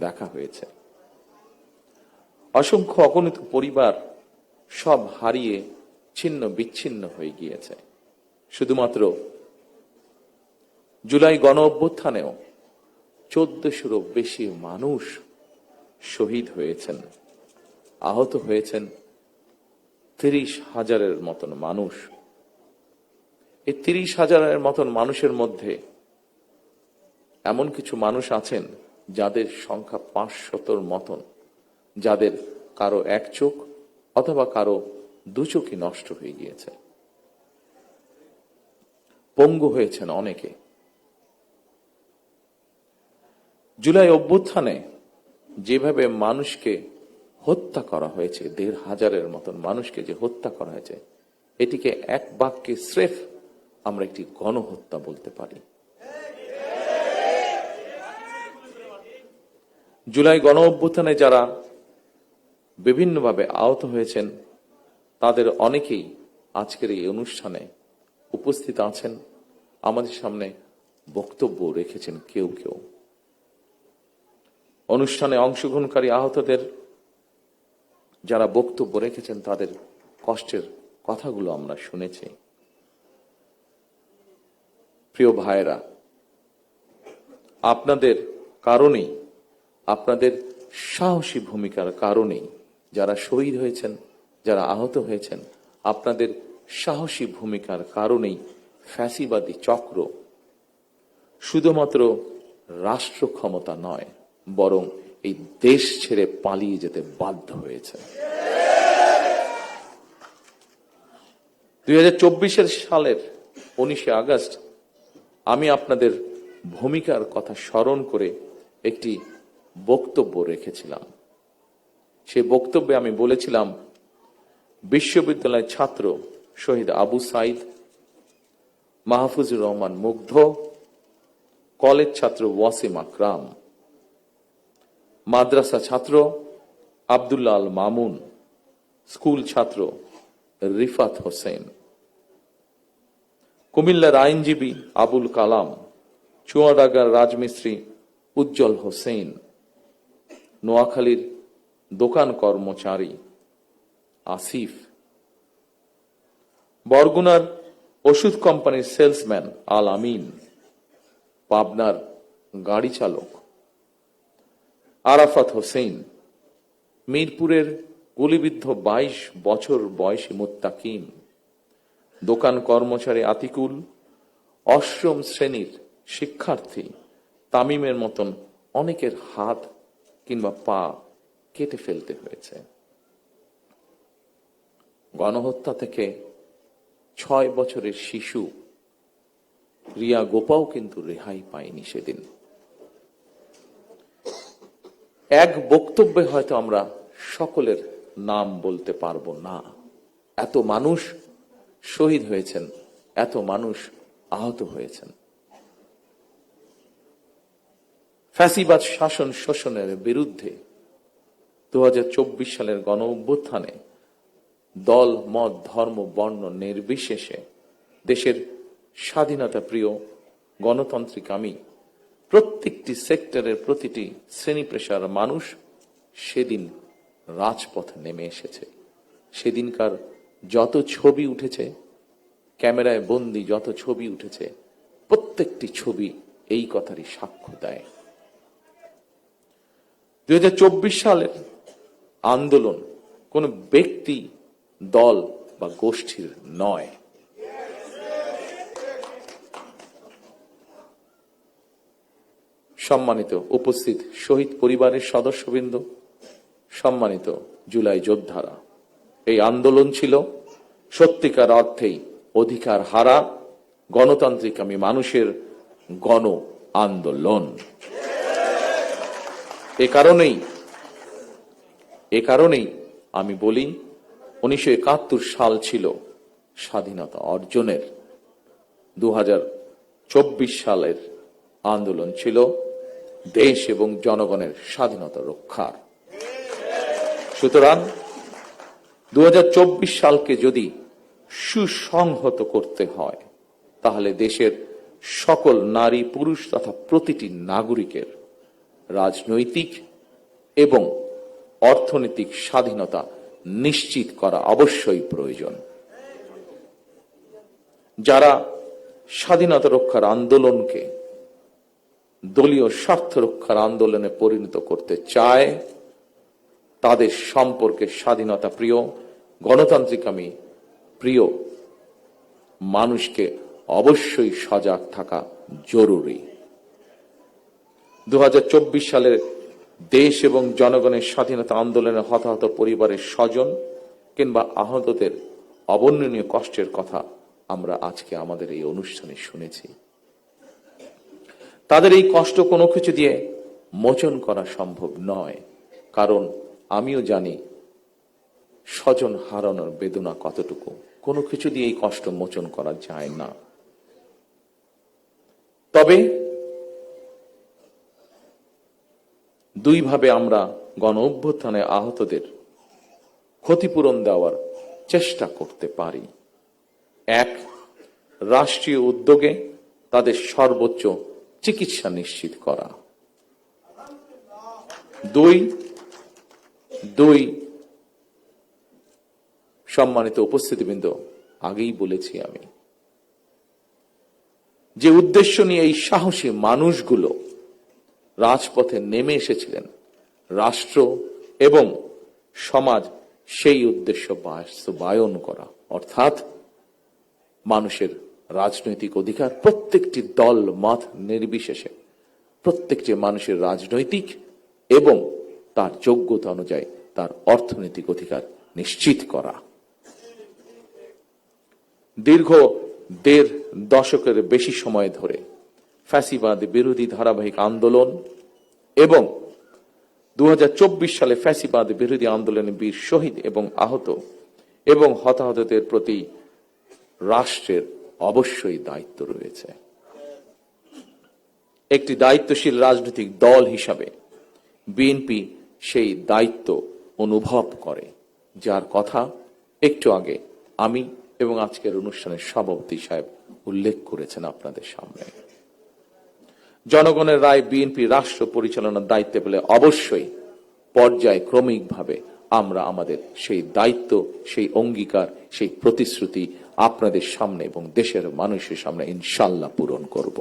দেখা হয়েছে। অসংখ্য অগণিত পরিবার সব হারিয়ে ছিন্ন বিচ্ছিন্ন হয়ে গিয়েছে। শুধুমাত্র জুলাই গণ অভ্যুত্থানেও 1400-ও বেশি মানুষ শহীদ হয়েছেন, আহত হয়েছেন 30,000-এর মতন মানুষ। এই 30,000-এর মতন মানুষের মধ্যে এমন কিছু মানুষ আছেন যাদের সংখ্যা 500-র মতন, যাদের কারো এক চোখ অথবা কারো দু চোখই নষ্ট হয়ে গিয়েছে, পঙ্গু হয়েছেন অনেকে। জুলাই অভ্যুত্থানে যেভাবে মানুষকে হত্যা করা হয়েছে, 1,500-এর মতন মানুষকে যে হত্যা করা হয়েছে, এটিকে এক বাক্যে স্রেফ আমরা একটি গণহত্যা বলতে পারি। জুলাই গণ অভ্যুত্থানে যারা বিভিন্নভাবে আহত হয়েছেন তাদের অনেকেই আজকের এই অনুষ্ঠানে উপস্থিত আছেন, আমাদের সামনে বক্তব্য রেখেছেন কেউ কেউ। অনুষ্ঠানে অংশগ্রহণকারী আহতদের যারা বক্তব্য রেখেছেন তাদের কষ্টের কথাগুলো আমরা শুনেছি। প্রিয় ভাইয়েরা, আপনাদের কারণেই, আপনাদের সাহসী ভূমিকার কারণেই যারা শহীদ হয়েছেন, যারা আহত হয়েছেন, আপনাদের সাহসী ভূমিকার কারণেই ফ্যাসিবাদী চক্র শুধুমাত্র রাষ্ট্র ক্ষমতা নয়, বরং এই দেশ ছেড়ে পালিয়ে যেতে বাধ্য হয়েছে। 2024 সালের 19 আগস্ট আমি আপনাদের ভূমিকার কথা স্মরণ করে একটি বক্তব্য রেখেছিলাম। সেই বক্তব্যে আমি বলেছিলাম, বিশ্ববিদ্যালয়ের ছাত্র শহীদ আবু সাইদ, মাহফুজুর রহমান মুগ্ধ, কলেজ ছাত্র ওয়াসিম আকরাম, মাদ্রাসা ছাত্র আব্দুল্লাহ আল মামুন, স্কুল ছাত্র রিফাত হোসেন, কুমিল্লার আইনজীবী আবুল কালাম, চুয়াডাঙ্গার রাজমিস্ত্রি উজ্জ্বল হোসেন, নোয়াখালীর দোকান কর্মচারী আসিফ, বরগুনার ওষুধ কোম্পানির সেলসম্যান আল আমিন, পাবনার গাড়ি চালক আরাফাত হোসেন, মিরপুরের গুলিবিদ্ধ 22 বছর বয়সী মুত্তাকিম, দোকান কর্মচারী আতিকুল, অষ্টম শ্রেণীর শিক্ষার্থী তামিমের মতন অনেকের হাত কিংবা পা কেটে ফেলতে হয়েছে। গণহত্যা থেকে 6 বছরের শিশু রিয়া গোপাও কিন্তু রেহাই পায়নি সেদিন। এক বক্তব্যে হয়তো আমরা সকলের নাম বলতে পারবো না, এত মানুষ শহীদ হয়েছেন, এত মানুষ আহত হয়েছেন। ফ্যাসিবাদ শাসন শোষণের বিরুদ্ধে 2024 সালের গণ অভ্যুত্থানে দল, মত, ধর্ম, বর্ণ নির্বিশেষে দেশের স্বাধীনতা প্রিয় গণতান্ত্রিক প্রত্যেকটি সেক্টরের প্রতিটি শ্রেণী পেশার মানুষ সেদিন রাজপথে নেমে এসেছে। সেদিনকার যত ছবি উঠেছে, ক্যামেরায় বন্দী যত ছবি উঠেছে, প্রত্যেকটি ছবি এই কথারই সাক্ষ্য দেয়। 2024 সালের আন্দোলন কোন ব্যক্তি, দল বা গোষ্ঠীর নয়। সম্মানিত উপস্থিত শহীদ পরিবারের সদস্যবৃন্দ, সম্মানিত জুলাই যোদ্ধারা, এই আন্দোলন ছিল সত্যিকার অর্থেই অধিকার হারা গণতান্ত্রিক মানুষের গণ আন্দোলন। এ কারণেই আমি বলি 1971 সাল ছিল স্বাধীনতা অর্জনের, 2024 সালের আন্দোলন ছিল দেশ এবং জনগণের স্বাধীনতা রক্ষার। সুতরাং 2024 সালকে যদি সুসংহত করতে হয়, তাহলে দেশের সকল নারী পুরুষ তথা প্রতিটি নাগরিকের রাজনৈতিক এবং অর্থনৈতিক স্বাধীনতা নিশ্চিত করা অবশ্যই প্রয়োজন। যারা স্বাধীনতা রক্ষার আন্দোলনকে দলীয় স্বার্থ রক্ষার আন্দোলনে পরিণত করতে চায়, তাদের সম্পর্কে স্বাধীনতা প্রিয়, গণতান্ত্রিকামী প্রিয় মানুষকে অবশ্যই সজাগ থাকা জরুরি। 2024 সালের দেশ এবং জনগণের স্বাধীনতা আন্দোলনে হতাহত পরিবারের স্বজন কিংবা আহতদের অবর্ণনীয় কষ্টের কথা আমরা আজকে আমাদের এই অনুষ্ঠানে শুনেছি। তাদের এই কষ্ট কোনো কিছু দিয়ে মোচন করা সম্ভব নয়, কারণ আমিও জানি স্বজন হারানোর বেদনা কতটুকু। কোনো কিছু দিয়ে এই কষ্ট মোচন করা যায় না। তবে দুইভাবে আমরা গণ অভ্যুত্থানে আহতদের ক্ষতিপূরণ দেওয়ার চেষ্টা করতে পারি। এক, রাষ্ট্রীয় উদ্যোগে তাদের সর্বোচ্চ চিকিৎসা নিশ্চিত করা। দুই, সম্মানিত উপস্থিতিবৃন্দ, আগেই বলেছি আমি যে উদ্দেশ্য নিয়ে এই সাহসী মানুষগুলো রাজপথে নেমে এসেছিলেন, রাষ্ট্র এবং সমাজ সেই উদ্দেশ্য বাস্তবায়ন করা, অর্থাৎ মানুষের রাজনৈতিক অধিকার, প্রত্যেকটি দল মত নির্বিশেষে প্রত্যেকটি মানুষের রাজনৈতিক এবং তার যোগ্যতা অনুযায়ী তার অর্থনৈতিক অধিকার নিশ্চিত করা। দীর্ঘ 1.5 দশকের বেশি সময় ধরে ফ্যাসিবাদ বিরোধী ধারাবাহিক আন্দোলন এবং 2024 সালে ফ্যাসিবাদ বিরোধী আন্দোলনে বীর শহীদ এবং আহত এবং হতাহতদের প্রতি রাষ্ট্রের অবশ্যই দায়িত্ব রয়েছে। একটি দায়িত্বশীল রাজনৈতিক দল হিসাবে বিএনপি সেই দায়িত্ব অনুভব করে, যার কথা একটু আগে আমি এবং আজকের অনুষ্ঠানের সভাপতি সাহেব উল্লেখ করেছেন আপনাদের সামনে। জনগণের রায় বিএনপি রাষ্ট্র পরিচালনার দায়িত্বে পেলে অবশ্যই পর্যায়ক্রমিকভাবে আমরা আমাদের সেই দায়িত্ব, সেই অঙ্গীকার, সেই প্রতিশ্রুতি আপনাদের সামনে এবং দেশের মানুষের সামনে ইনশাআল্লাহ পূরণ করব।